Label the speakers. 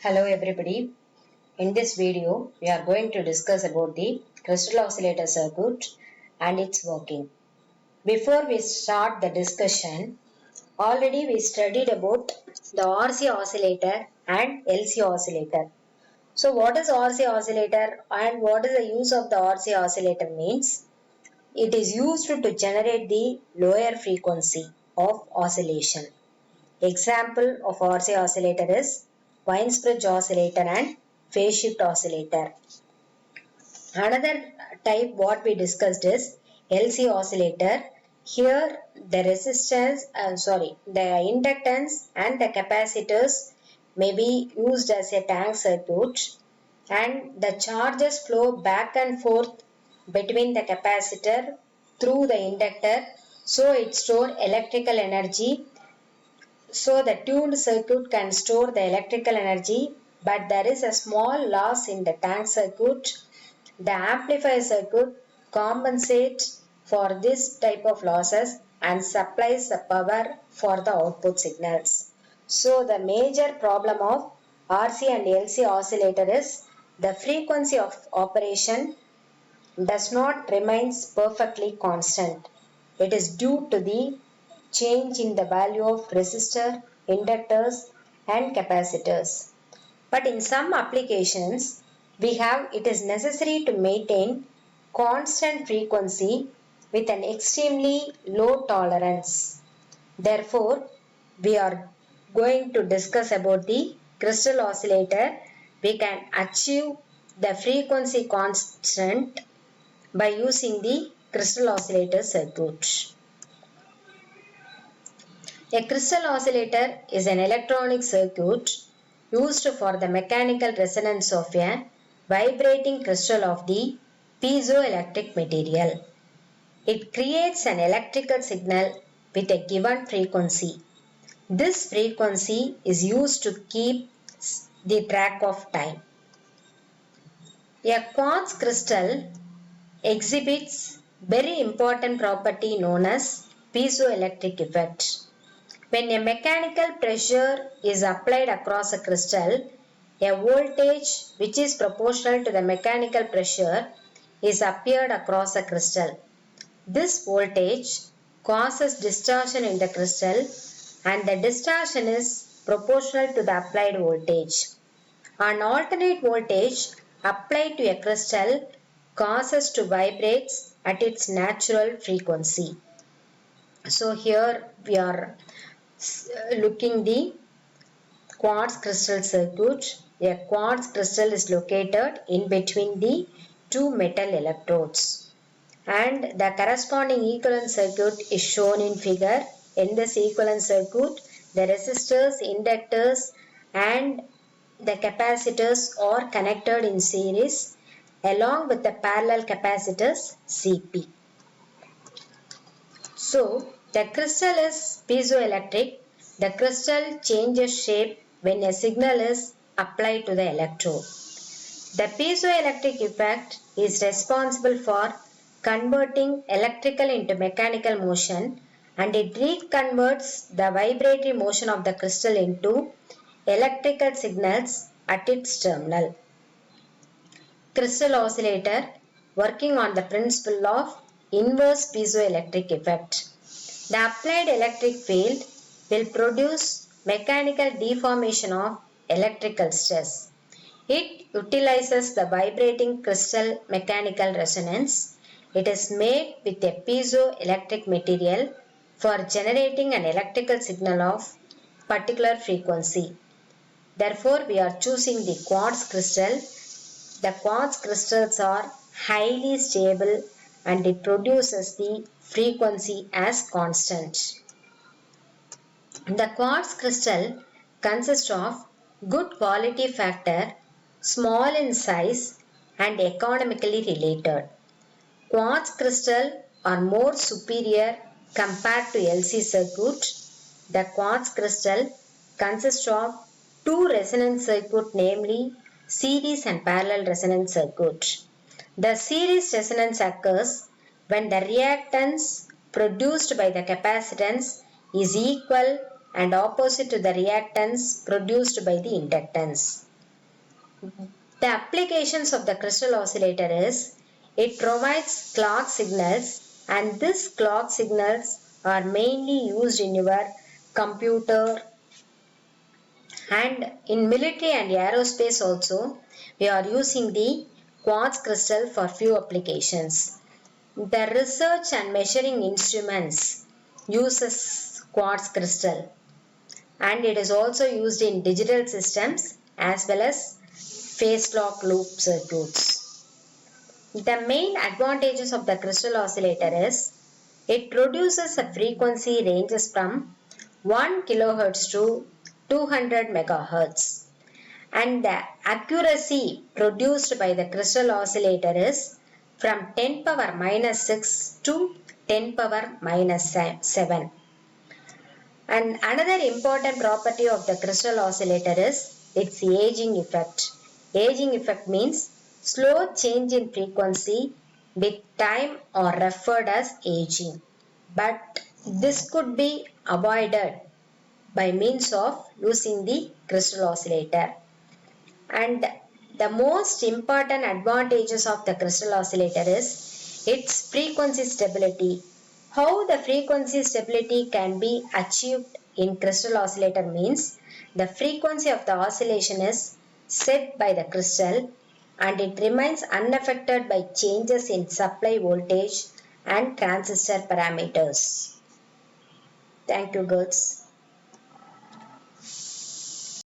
Speaker 1: Hello everybody. In this video, we are going to discuss about the crystal oscillator circuit and its working. Before we start the discussion, already we studied about the RC oscillator and LC oscillator. So what is RC oscillator and what is the use of the RC oscillator means? It is used to generate the lower frequency of oscillation. Example of RC oscillator is Wien-Bridge oscillator and phase shift oscillator. Another type what we discussed is LC oscillator. Here the the inductance and the capacitors may be used as a tank circuit and the charges flow back and forth between the capacitor through the inductor, so it stores electrical energy. So the tuned circuit can store the electrical energy, but there is a small loss in the tank circuit. The amplifier circuit compensates for this type of losses and supplies the power for the output signals. So the major problem of RC and LC oscillator is the frequency of operation does not remains perfectly constant. It is due to the change in the value of resistor, inductors and capacitors. But in some applications, it is necessary to maintain constant frequency with an extremely low tolerance. Therefore, we are going to discuss about the crystal oscillator. We can achieve the frequency constant by using the crystal oscillator circuit. A crystal oscillator is an electronic circuit used for the mechanical resonance of a vibrating crystal of the piezoelectric material. It creates an electrical signal with a given frequency. This frequency is used to keep the track of time. A quartz crystal exhibits very important property known as piezoelectric effect. When a mechanical pressure is applied across a crystal, a voltage which is proportional to the mechanical pressure is applied across a crystal. This voltage causes distortion in the crystal and the distortion is proportional to the applied voltage. An alternate voltage applied to a crystal causes to vibrate at its natural frequency. So here we are looking the quartz crystal circuit. A quartz crystal is located in between the two metal electrodes and the corresponding equivalent circuit is shown in figure. In this equivalent circuit, the resistors, inductors and the capacitors are connected in series along with the parallel capacitors CP. So, the crystal is piezoelectric. The crystal changes shape when a signal is applied to the electrode. The piezoelectric effect is responsible for converting electrical into mechanical motion and it reconverts the vibratory motion of the crystal into electrical signals at its terminal. Crystal oscillator working on the principle of inverse piezoelectric effect. The applied electric field will produce mechanical deformation of electrical stress. It utilizes the vibrating crystal mechanical resonance. It is made with a piezoelectric material for generating an electrical signal of particular frequency. Therefore, we are choosing the quartz crystal. The quartz crystals are highly stable and it produces the frequency as constant. The quartz crystal consists of good quality factor, small in size and economically related. Quartz crystal are more superior compared to LC circuit. The quartz crystal consists of two resonance circuit, namely series and parallel resonance circuit. The series resonance occurs when the reactance produced by the capacitance is equal and opposite to the reactance produced by the inductance. The applications of the crystal oscillator is it provides clock signals, and these clock signals are mainly used in your computer and in military and aerospace also. We are using the quartz crystal for few applications. The research and measuring instruments uses quartz crystal, and it is also used in digital systems as well as phase lock loop circuits. The main advantages of the crystal oscillator is it produces a frequency ranges from 1 kHz to 200 MHz, and the accuracy produced by the crystal oscillator is from 10 power minus 6 to 10 power minus 7. And another important property of the crystal oscillator is its aging effect. Aging effect means slow change in frequency with time or referred as aging. But this could be avoided by means of using the crystal oscillator. And the most important advantages of the crystal oscillator is its frequency stability. How the frequency stability can be achieved in crystal oscillator means the frequency of the oscillation is set by the crystal and it remains unaffected by changes in supply voltage and transistor parameters. Thank you, girls.